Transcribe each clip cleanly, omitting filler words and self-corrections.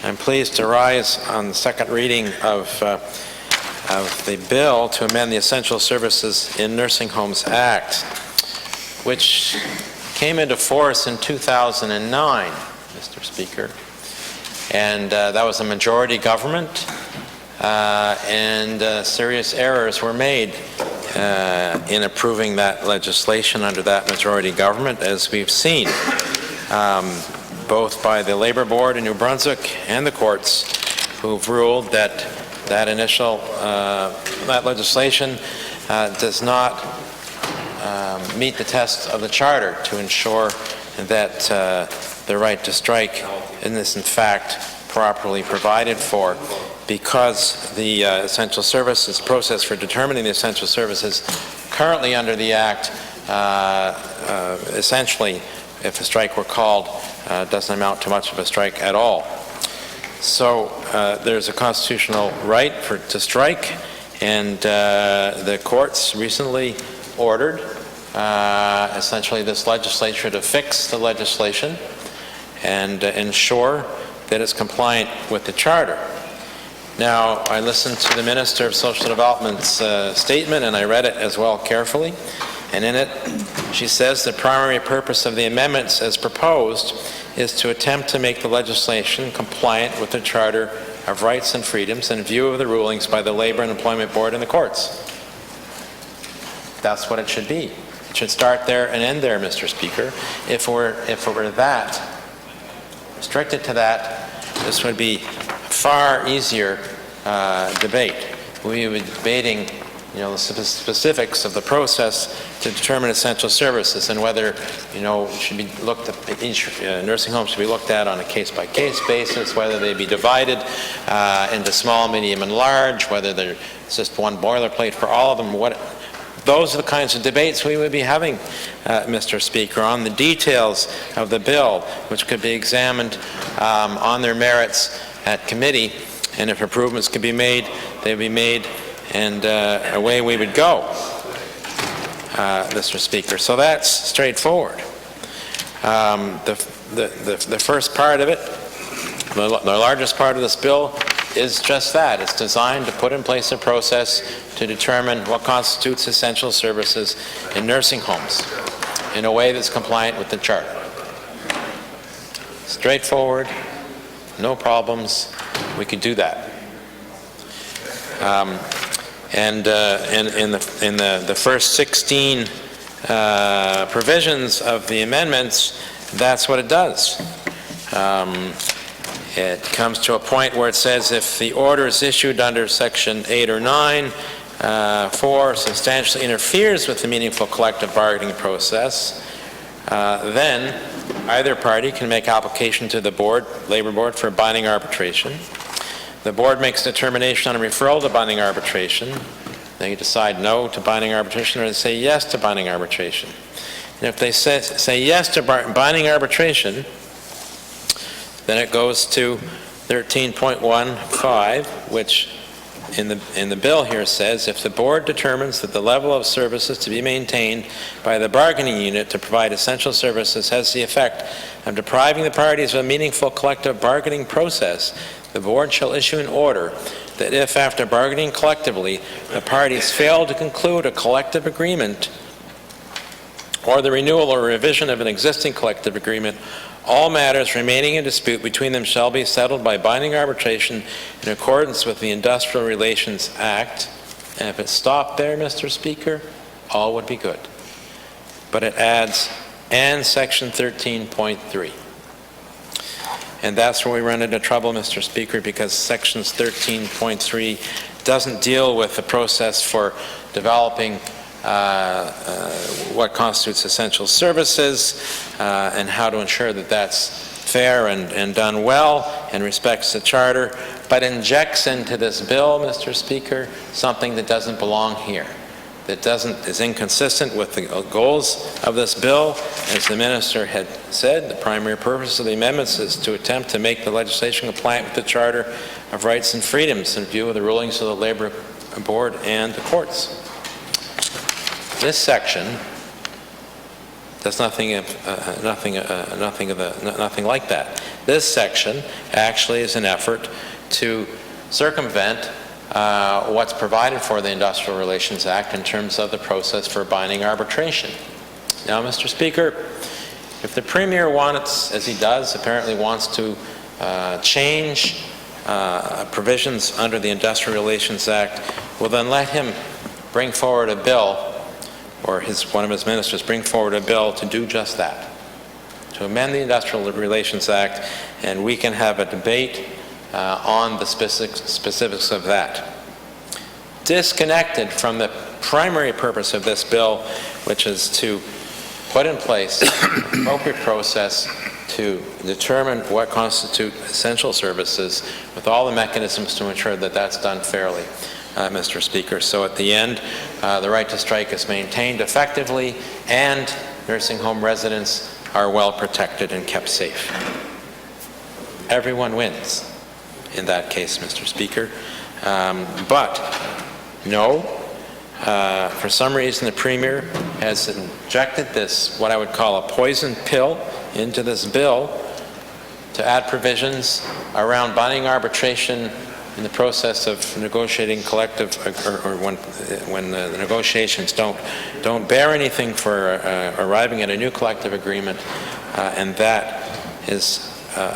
I'm pleased to rise on the second reading of the bill to amend the Essential Services in Nursing Homes Act, which came into force in 2009, Mr. Speaker. And that was a majority government, and serious errors were made in approving that legislation under that majority government, as we've seen, both by the Labour Board in New Brunswick and the courts, who've ruled that that legislation does not meet the test of the Charter to ensure that the right to strike is in fact properly provided for, because the essential services process for determining the essential services currently under the Act essentially, if a strike were called, doesn't amount to much of a strike at all. So there's a constitutional right to strike, and the courts recently ordered essentially this legislature to fix the legislation and ensure that it's compliant with the Charter. Now, I listened to the Minister of Social Development's statement, and I read it as well carefully. And in it, she says the primary purpose of the amendments as proposed is to attempt to make the legislation compliant with the Charter of Rights and Freedoms in view of the rulings by the Labour and Employment Board and the courts. That's what it should be. It should start there and end there, Mr. Speaker. If it were that, restricted to that, this would be a far easier debate. We would be debating, the specifics of the process to determine essential services, and whether, it should be looked at, each nursing home should be looked at on a case-by-case basis, whether they be divided into small, medium, and large, whether there's just one boilerplate for all of them. Those are the kinds of debates we would be having, Mr. Speaker, on the details of the bill, which could be examined on their merits at committee, and if improvements could be made, they'd be made, and away we would go, Mr. Speaker. So that's straightforward. The first part of it, the largest part of this bill, is just that. It's designed to put in place a process to determine what constitutes essential services in nursing homes in a way that's compliant with the Charter. Straightforward, no problems. We could do that. And in the first 16 provisions of the amendments, that's what it does. It comes to a point where it says if the order is issued under Section 8 or 9, 4 substantially interferes with the meaningful collective bargaining process, then either party can make application to the Labour Board for binding arbitration. The board makes a determination on a referral to binding arbitration. They decide no to binding arbitration, or they say yes to binding arbitration. And if they say yes to binding arbitration, then it goes to 13.15, which in the bill here says, if the board determines that the level of services to be maintained by the bargaining unit to provide essential services has the effect of depriving the parties of a meaningful collective bargaining process, the board shall issue an order that if, after bargaining collectively, the parties fail to conclude a collective agreement or the renewal or revision of an existing collective agreement, all matters remaining in dispute between them shall be settled by binding arbitration in accordance with the Industrial Relations Act. And if it stopped there, Mr. Speaker, all would be good. But it adds, and Section 13.3. And that's where we run into trouble, Mr. Speaker, because Section 13.3 doesn't deal with the process for developing what constitutes essential services and how to ensure that that's fair and done well and respects the Charter, but injects into this bill, Mr. Speaker, something that doesn't belong here, that is inconsistent with the goals of this bill. As the Minister had said, the primary purpose of the amendments is to attempt to make the legislation compliant with the Charter of Rights and Freedoms in view of the rulings of the Labour Board and the courts. This section does nothing like that. this section actually is an effort to circumvent what's provided for the Industrial Relations Act in terms of the process for binding arbitration. Now, Mr. Speaker, if the Premier wants, as he does, apparently wants to change provisions under the Industrial Relations Act, well then let him bring forward a bill, or one of his ministers bring forward a bill to do just that, to amend the Industrial Relations Act, and we can have a debate on the specifics of that. Disconnected from the primary purpose of this bill, which is to put in place an appropriate process to determine what constitute essential services with all the mechanisms to ensure that that's done fairly, Mr. Speaker. So at the end, the right to strike is maintained effectively and nursing home residents are well protected and kept safe. Everyone wins in that case, Mr. Speaker. But no, for some reason the Premier has injected this, what I would call a poison pill, into this bill to add provisions around binding arbitration in the process of negotiating collective, or when the negotiations don't bear anything for arriving at a new collective agreement, and that is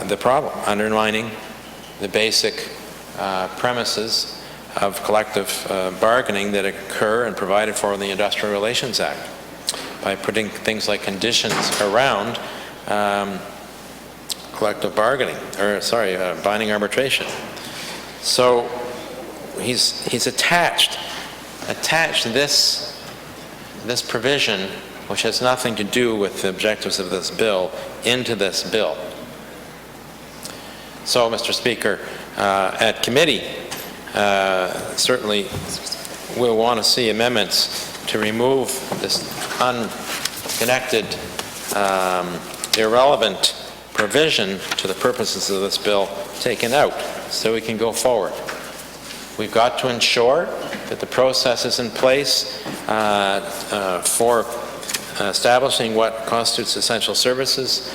the problem, underlining the basic premises of collective bargaining that occur and provided for in the Industrial Relations Act, by putting things like conditions around collective bargaining, or binding arbitration. So he's attached this provision, which has nothing to do with the objectives of this bill, into this bill. So, Mr. Speaker, at committee, certainly we'll want to see amendments to remove this unconnected, irrelevant provision to the purposes of this bill taken out, so we can go forward. We've got to ensure that the process is in place for establishing what constitutes essential services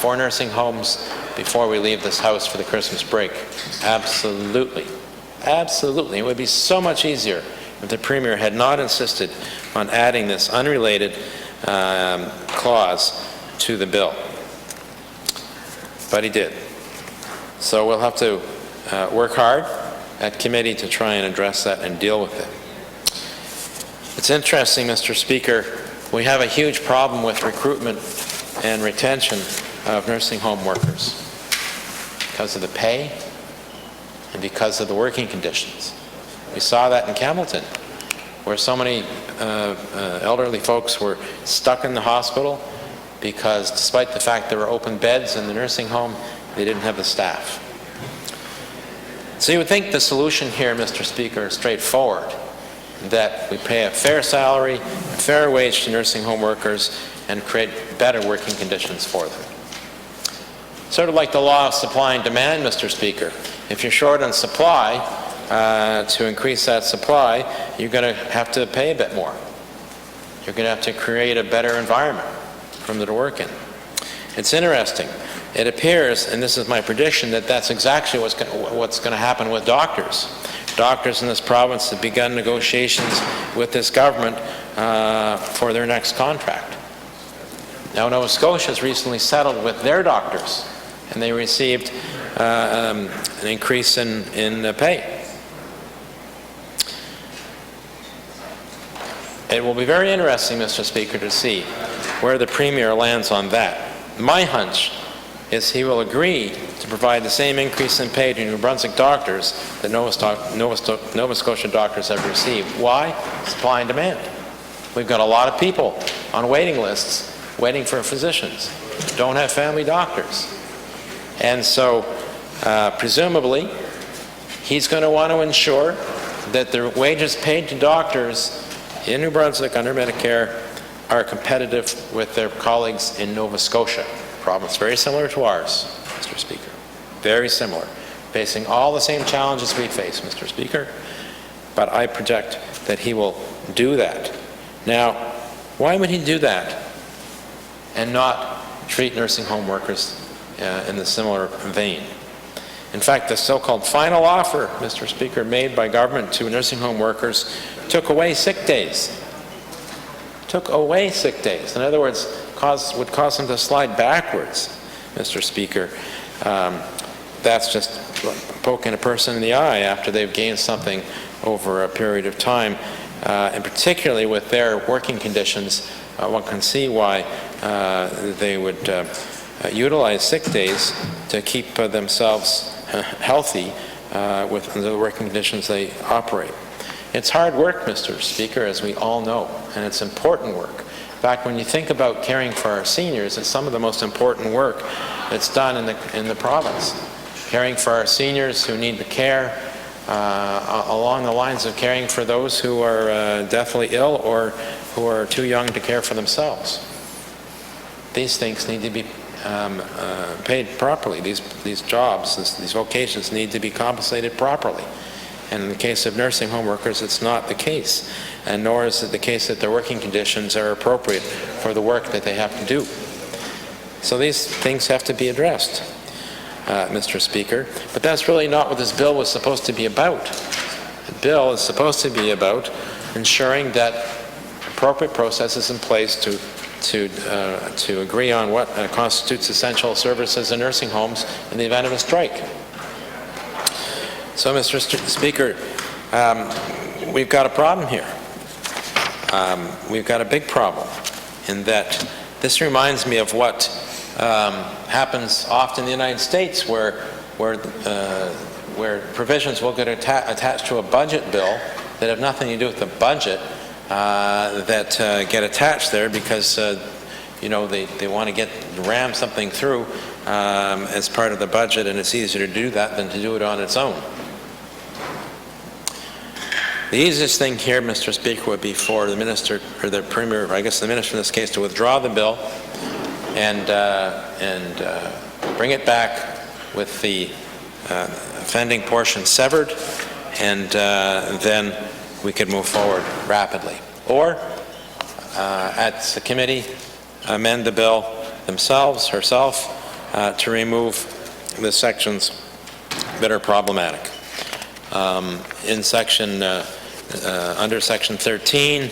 for nursing homes before we leave this House for the Christmas break. Absolutely. Absolutely. It would be so much easier if the Premier had not insisted on adding this unrelated clause to the bill. But he did. So we'll have to work hard at committee to try and address that and deal with it. It's interesting, Mr. Speaker, we have a huge problem with recruitment and retention of nursing home workers because of the pay and because of the working conditions. We saw that in Campbellton, where so many elderly folks were stuck in the hospital because, despite the fact there were open beds in the nursing home, they didn't have the staff. So you would think the solution here, Mr. Speaker, is straightforward, that we pay a fair salary, a fair wage to nursing home workers, and create better working conditions for them. Sort of like the law of supply and demand, Mr. Speaker. If you're short on supply, to increase that supply, you're going to have to pay a bit more. You're going to have to create a better environment for them to work in. It's interesting. It appears, and this is my prediction, that that's exactly what's going to happen with doctors. Doctors in this province have begun negotiations with this government for their next contract. Now, Nova Scotia has recently settled with their doctors, and they received an increase in pay. It will be very interesting, Mr. Speaker, to see where the Premier lands on that. My hunch is he will agree to provide the same increase in pay to New Brunswick doctors that Nova Scotia doctors have received. Why? Supply and demand. We've got a lot of people on waiting lists waiting for physicians, don't have family doctors. And so, presumably, he's going to want to ensure that the wages paid to doctors in New Brunswick under Medicare are competitive with their colleagues in Nova Scotia, a province very similar to ours, Mr. Speaker. Very similar. Facing all the same challenges we face, Mr. Speaker. But I project that he will do that. Now, why would he do that and not treat nursing home workers in the similar vein. In fact, the so-called final offer, Mr. Speaker, made by government to nursing home workers took away sick days. Took away sick days. In other words, would cause them to slide backwards, Mr. Speaker. That's just poking a person in the eye after they've gained something over a period of time. And particularly with their working conditions, one can see why they would utilize sick days to keep themselves healthy with the working conditions they operate. It's hard work, Mr. Speaker, as we all know, and it's important work. In fact, when you think about caring for our seniors, it's some of the most important work that's done in the province. Caring for our seniors who need the care, along the lines of caring for those who are deathly ill or who are too young to care for themselves. These things need to be paid properly. These jobs, these vocations need to be compensated properly. And in the case of nursing home workers, it's not the case. And nor is it the case that their working conditions are appropriate for the work that they have to do. So these things have to be addressed, Mr. Speaker. But that's really not what this bill was supposed to be about. The bill is supposed to be about ensuring that appropriate processes in place to agree on what constitutes essential services in nursing homes in the event of a strike. So, Mr. Speaker, we've got a problem here. We've got a big problem in that this reminds me of what happens often in the United States, where provisions will get attached to a budget bill that have nothing to do with the budget that get attached there because they want to ram something through as part of the budget, and it's easier to do that than to do it on its own. The easiest thing here, Mr. Speaker, would be for the Minister, or the Premier, or I guess the Minister in this case, to withdraw the bill and bring it back with the offending portion severed, and then we could move forward rapidly. Or, at the committee, amend the bill herself, to remove the sections that are problematic. In section, under section 13,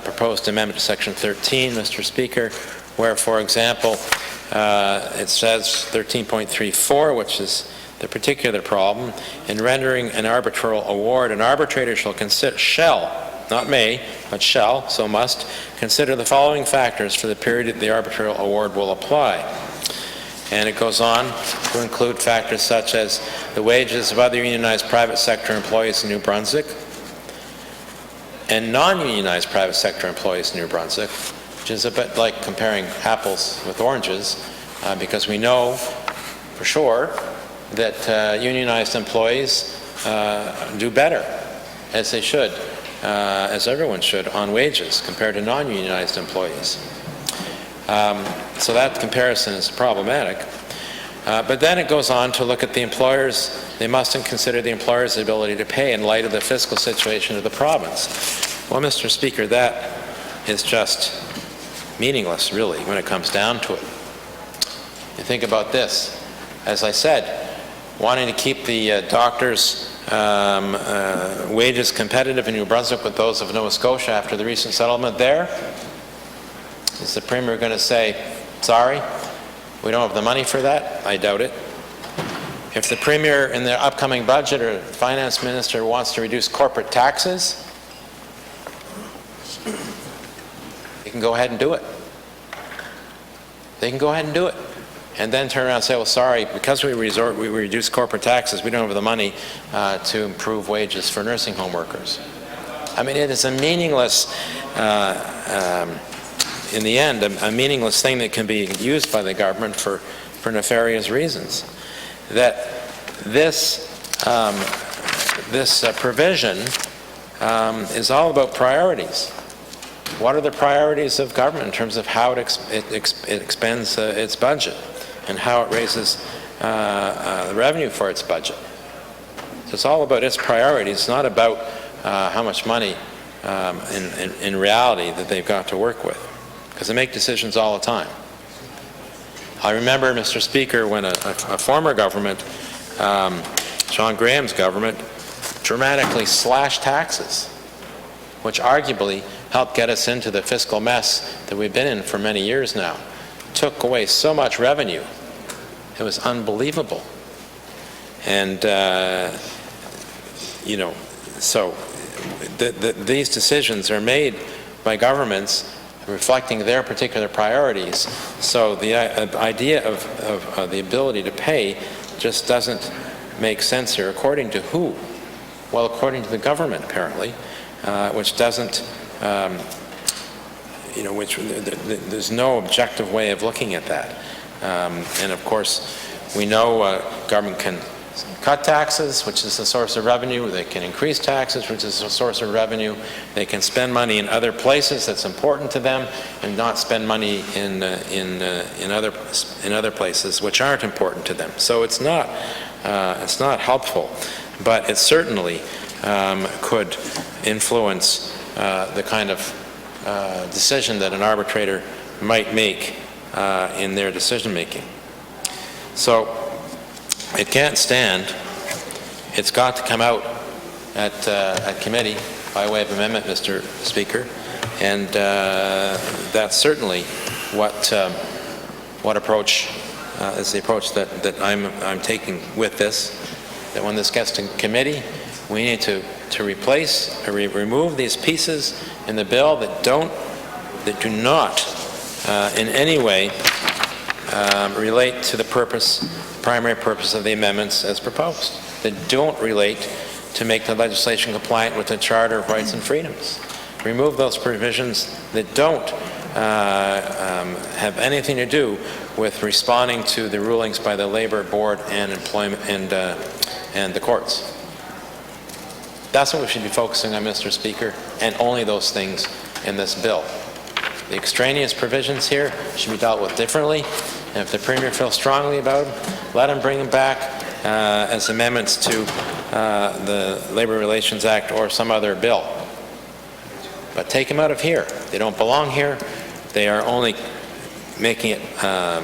proposed amendment to section 13, Mr. Speaker, where, for example, it says 13.34, which is the particular problem, in rendering an arbitral award, an arbitrator shall, not may, but shall, so must, consider the following factors for the period that the arbitral award will apply. And it goes on to include factors such as the wages of other unionized private sector employees in New Brunswick and non-unionized private sector employees in New Brunswick, which is a bit like comparing apples with oranges, because we know for sure that unionized employees do better, as they should, as everyone should, on wages compared to non-unionized employees. So that comparison is problematic. But then it goes on to look at the employers. They must consider the employer's ability to pay in light of the fiscal situation of the province. Well, Mr. Speaker, that is just meaningless, really, when it comes down to it. You think about this. As I said, wanting to keep the doctors' wages competitive in New Brunswick with those of Nova Scotia after the recent settlement there. Is the Premier going to say, sorry, we don't have the money for that? I doubt it. If the Premier in the upcoming budget or the Finance Minister wants to reduce corporate taxes, they can go ahead and do it. They can go ahead and do it. And then turn around and say, well, sorry, because we reduce corporate taxes, we don't have the money to improve wages for nursing home workers. I mean, it is a meaningless in the end, a meaningless thing that can be used by the government for nefarious reasons. That this provision is all about priorities. What are the priorities of government in terms of how it expends its budget and how it raises the revenue for its budget? So it's all about its priorities. It's not about how much money in reality that they've got to work with, because they make decisions all the time. I remember, Mr. Speaker, when a former government, John Graham's government, dramatically slashed taxes, which arguably helped get us into the fiscal mess that we've been in for many years now. Took away so much revenue. It was unbelievable. And, you know, so these decisions are made by governments reflecting their particular priorities. So the idea of the ability to pay just doesn't make sense here. According to who? Well, according to the government, apparently, which doesn't, you know, there's no objective way of looking at that. And of course, we know government can cut taxes, which is a source of revenue. They can increase taxes, which is a source of revenue. They can spend money in other places that's important to them, and not spend money in other places which aren't important to them. So it's not helpful, but it certainly could influence the kind of decision that an arbitrator might make in their decision making. So it can't stand. It's got to come out at committee by way of amendment, Mr. Speaker, and that's certainly what approach is the approach that I'm taking with this. That when this gets to committee, we need to replace or remove these pieces in the bill that do not in any way relate to the primary purpose of the amendments as proposed, that don't relate to make the legislation compliant with the Charter of Rights and Freedoms. Remove those provisions that don't have anything to do with responding to the rulings by the Labour Board and employment and the courts. That's what we should be focusing on, Mr. Speaker, and only those things in this bill. The extraneous provisions here should be dealt with differently, and if the Premier feels strongly about them, let him bring them back as amendments to the Labour Relations Act or some other bill. But take them out of here. They don't belong here. They are only making it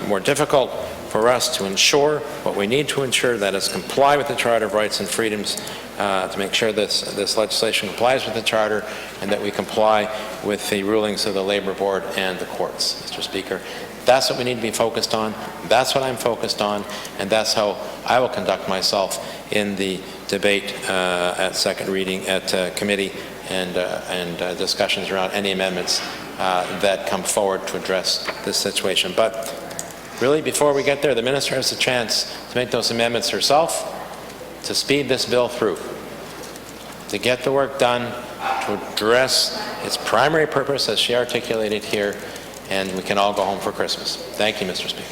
more difficult for us to ensure what we need to ensure, that is comply with the Charter of Rights and Freedoms, to make sure this legislation complies with the Charter, and that we comply with the rulings of the Labour Board and the courts, Mr. Speaker. That's what we need to be focused on. That's what I'm focused on, and that's how I will conduct myself in the debate at second reading at committee and discussions around any amendments that come forward to address this situation. But really, before we get there, the Minister has a chance to make those amendments herself, to speed this bill through, to get the work done, to address its primary purpose as she articulated here, and we can all go home for Christmas. Thank you, Mr. Speaker.